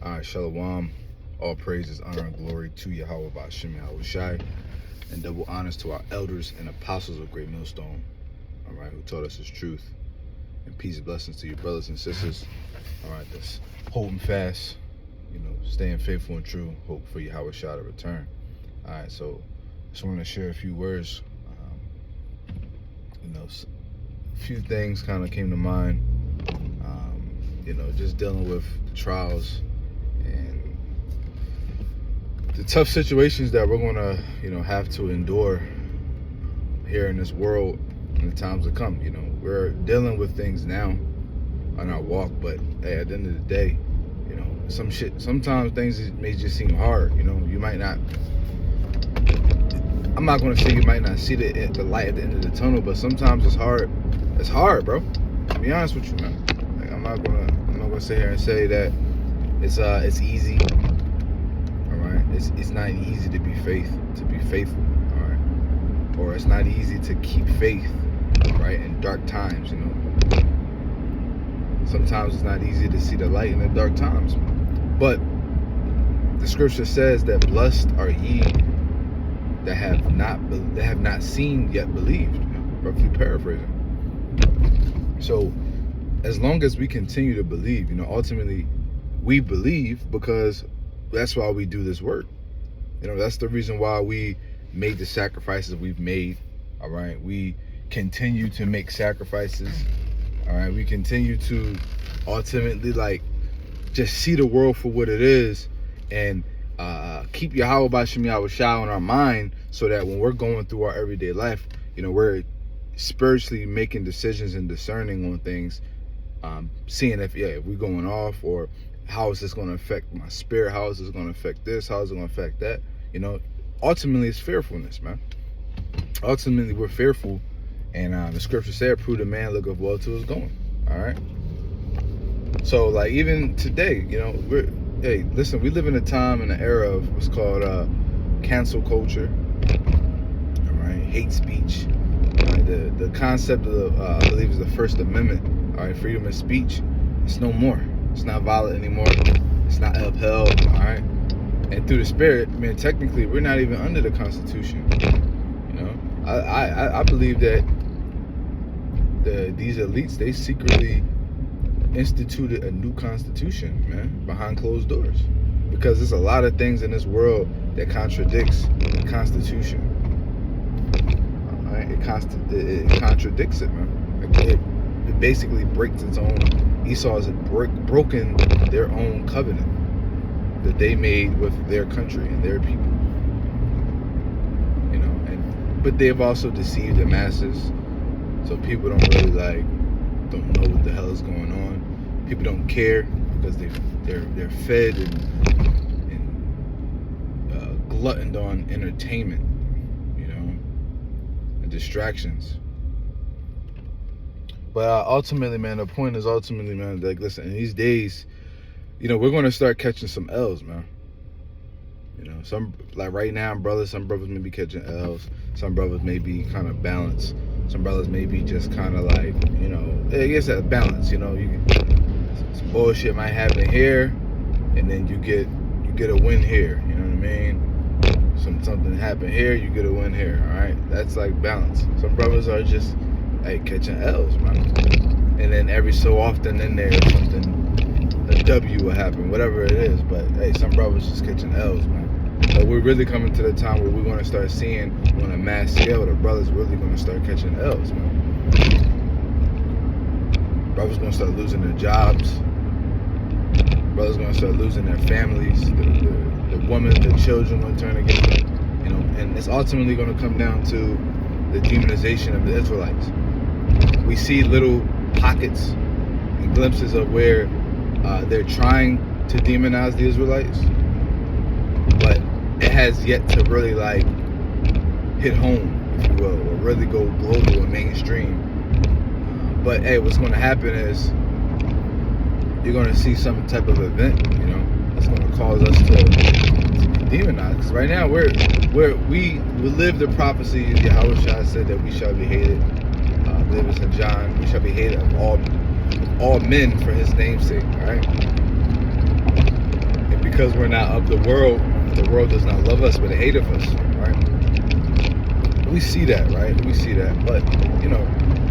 All right, Shalom. All praises, honor, and glory to Yahweh Ba'Shem Yahweh Shai, and double honors to our elders and apostles of Great Millstone, all right, who taught us His truth. And peace and blessings to your brothers and sisters, all right, that's holding fast, staying faithful and true, hope for Yahweh Shai to return. All right, so just want to share a few words. A few things kind of came to mind, just dealing with the trials and the tough situations that we're gonna, have to endure here in this world in the times to come. We're dealing with things now on our walk, but hey, at the end of the day, sometimes things may just seem hard. You might not. I'm not gonna say you might not see the light at the end of the tunnel, but sometimes it's hard. It's hard, bro. To be honest with you, man. Like, I'm not gonna sit here and say that it's easy. All right, it's not easy to be faithful. All right, or it's not easy to keep faith, right, in dark times. Sometimes it's not easy to see the light in the dark times, but the scripture says that blessed are ye that have not seen yet believed. Roughly paraphrasing. So as long as we continue to believe, ultimately we believe because that's why we do this work. That's the reason why we made the sacrifices we've made. All right, we continue to make sacrifices. All right, we continue to ultimately just see the world for what it is and keep Yahweh Ba'Shem Yahweh Shai on our mind, so that when we're going through our everyday life, we're spiritually making decisions and discerning on things, seeing if we're going off, or how is this going to affect my spirit, how is this going to affect this, how is it going to affect that. Ultimately it's fearfulness, man. Ultimately we're fearful, and the scripture said, prove the man looketh well to his going. All right, so even today, listen, we live in a time in the era of what's called cancel culture, all right, hate speech. The concept of I believe is the First Amendment, all right, freedom of speech. It's no more. It's not valid anymore. It's not upheld, all right. And through the Spirit, man, technically we're not even under the Constitution. I believe that these elites, they secretly instituted a new constitution, man, behind closed doors, because there's a lot of things in this world that contradicts the Constitution. All right, it contradicts it, man. It basically breaks its own. Esau has broken their own covenant that they made with their country and their people. But they've also deceived the masses, so people don't really don't know what the hell is going on. People don't care because they're fed and gluttoned on entertainment, and distractions. But ultimately, man, the point is man, listen, in these days, we're going to start catching some L's, man. Some, right now, some brothers may be catching L's. Some brothers may be kind of balanced. Some brothers may be just kind of I guess that balance. Some bullshit might happen here, and then you get a win here. You know what I mean? Something happen here, you get a win here. All right, that's balance. Some brothers are just catching L's, man. And then every so often, then there's a W will happen, whatever it is. But hey, some brothers just catching L's, man. But we're really coming to the time where we're going to start seeing on a mass scale the brothers really going to start catching L's, man. Brothers going to start losing their jobs. Brothers going to start losing their families. The women, the children going to turn against them. And it's ultimately going to come down to the demonization of the Israelites. We see little pockets and glimpses of where they're trying to demonize the Israelites, but it has yet to really hit home, if you will, or really go global and mainstream. But hey, what's going to happen is you're going to see some type of event, that's going to cause us to be demonized. 'Cause right now we live the prophecy. Yahweh Shai said that we shall be hated. I believe it's in John. We shall be hated of all men for His name's sake. All right. because we're not of the world does not love us, but it hate of us, right? We see that, right? We see that. But,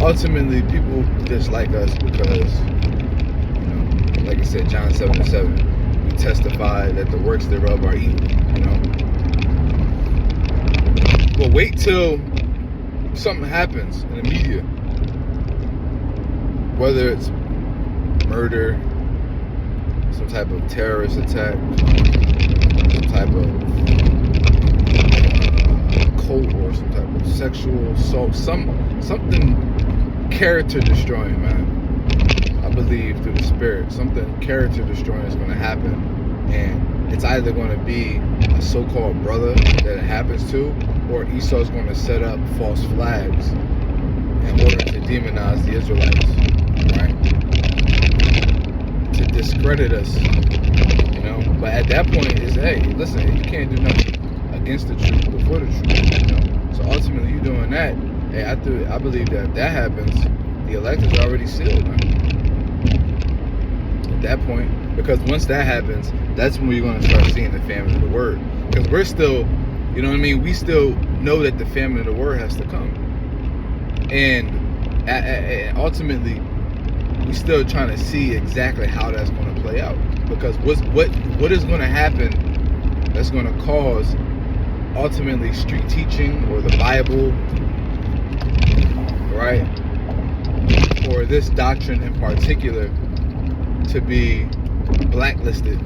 ultimately people dislike us because, like I said, John 7:7, we testify that the works thereof are evil, But wait till something happens in the media, whether it's murder, some type of terrorist attack, some type of cult, or some type of sexual assault, something character destroying, man. I believe through the spirit, something character destroying is going to happen, and it's either going to be a so-called brother that it happens to, or Esau's going to set up false flags in order to demonize the Israelites, right? To discredit us, But at that point, it's, hey, listen, you can't do nothing against the truth before the truth, So ultimately, you doing that. Hey, I believe that if that happens, the elect is already sealed, man. At that point, because once that happens, that's when we're going to start seeing the famine of the word. Because we're still, we still know that the famine of the word has to come. And ultimately, we're still trying to see exactly how that's going to play out. Because what is going to happen that's going to cause, ultimately, street teaching or the Bible, right? Or this doctrine in particular to be blacklisted,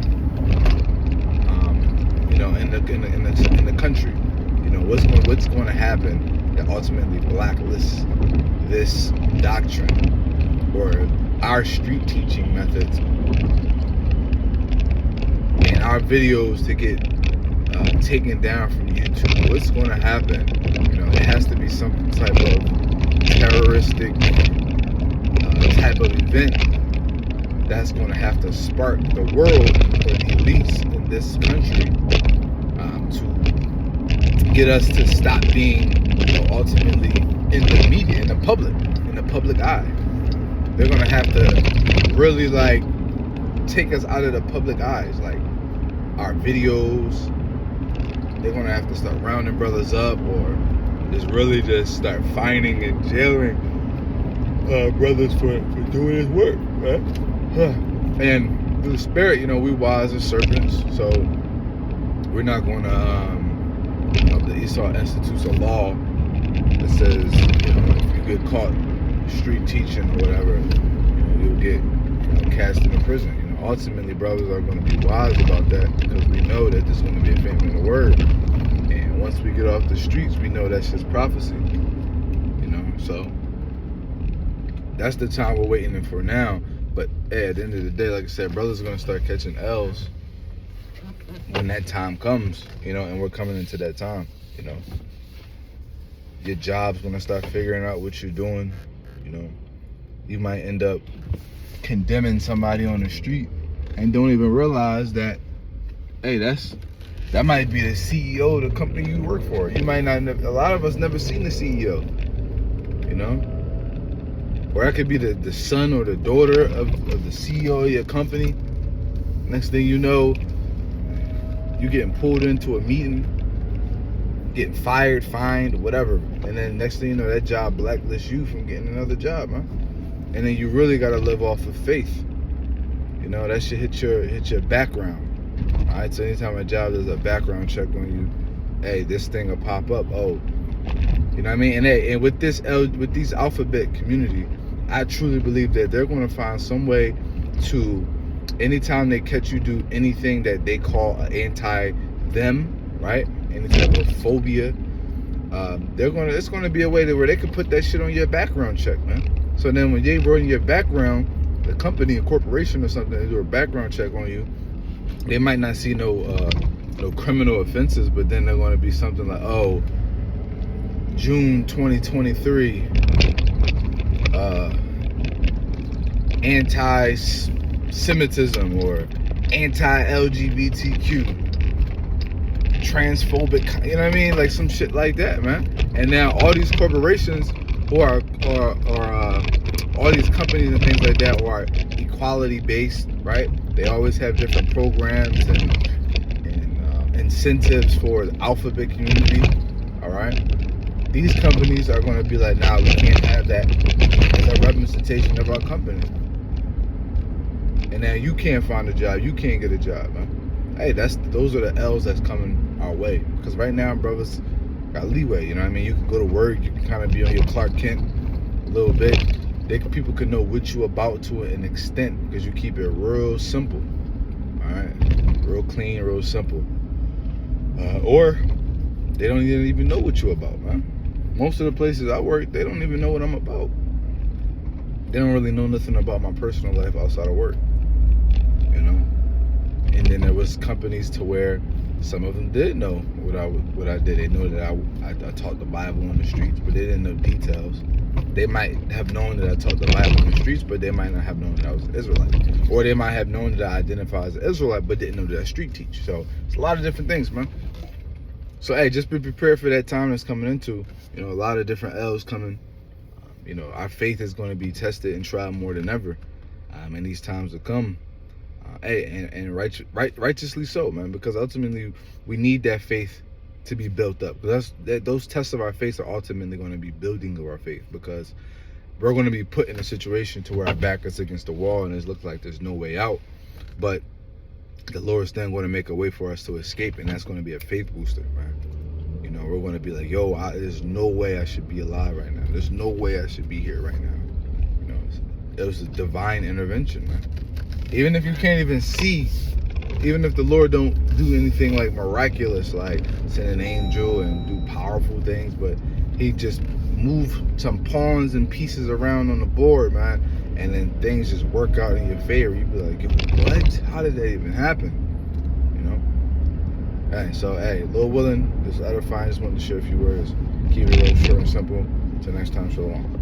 in the country. What's going to happen that ultimately blacklists this doctrine or our street teaching methods and our videos to get taken down from YouTube? What's going to happen? It has to be some type of terroristic type of event that's going to have to spark the world, or the elites in this country, to get us to stop being, ultimately in the media, in the public eye. They're going to have to really take us out of the public eyes, like our videos. They're going to have to start rounding brothers up, or just start fining and jailing brothers for doing his work, right? And through the spirit, we wise as serpents, so we're not going to, the Esau institutes a law that says, if you get caught street teaching or whatever, you'll get cast into prison. Ultimately, brothers are going to be wise about that, because we know that there's going to be a famine in the word. And once we get off the streets, we know that's just prophecy. So that's the time we're waiting for now. But at the end of the day, like I said, brothers are going to start catching L's when that time comes, and we're coming into that time, Your job's going to start figuring out what you're doing, You might end up condemning somebody on the street and don't even realize that, hey, that might be the CEO of the company you work for. You might not, a lot of us never seen the CEO, or that could be the son or the daughter of the CEO of your company. Next thing you know, you getting pulled into a meeting, getting fired, fined, whatever, and then next thing you know, that job blacklists you from getting another job, huh? And then you really got to live off of faith. That should hit your background. All right, so anytime a job does a background check on you, hey, this thing will pop up. Oh, you know what I mean? And with these alphabet community, I truly believe that they're going to find some way to, anytime they catch you do anything that they call anti-them, right? Any type of phobia, it's going to be a way where they can put that shit on your background check, man. So then when they run your background, the company, a corporation or something, they do a background check on you, they might not see no criminal offenses, but then they're going to be something like, oh, June 2023, anti-Semitism or anti-LGBTQ, transphobic, you know what I mean? Like some shit like that, man. And now all these corporations or all these companies and things like that are equality based, right? They always have different programs and incentives for the alphabet community, all right? These companies are going to be like, nah, we can't have that as a representation of our company. And now you can't find a job, you can't get a job, man. Hey, those are the L's that's coming our way. Because right now, brothers got leeway, you know what I mean? You can go to work, you can kind of be on your Clark Kent a little bit. People can know what you about to an extent because you keep it real simple, all right? Real clean, real simple. Or they don't even know what you about, man. Most of the places I work, they don't even know what I'm about. They don't really know nothing about my personal life outside of work, you know? And then there was companies to where some of them did know what I did. They know that I taught the Bible on the streets, but they didn't know details. They might have known that I taught the Bible on the streets, but they might not have known that I was an Israelite. Or they might have known that I identify as an Israelite, but didn't know that I street teach. So it's a lot of different things, man. So, hey, just be prepared for that time that's coming into. You know, a lot of different L's coming. You know, our faith is going to be tested and tried more than ever in these times to come. And righteously so, man, because ultimately we need that faith to be built up. Because those tests of our faith are ultimately going to be building of our faith, because we're going to be put in a situation to where our back is against the wall and it looks like there's no way out. But the Lord's then going to make a way for us to escape, and that's going to be a faith booster, man. You know, we're going to be like, yo, there's no way I should be alive right now. There's no way I should be here right now. You know, it was a divine intervention, man. Even if you can't even see, even if the Lord don't do anything like miraculous, like send an angel and do powerful things, but he just move some pawns and pieces around on the board, man, and then things just work out in your favor. You'd be like, what? How did that even happen? You know? Hey, so, hey, Lord willing, this is edifying. Just wanted to share a few words. Keep it real short and simple. Until next time, shalom.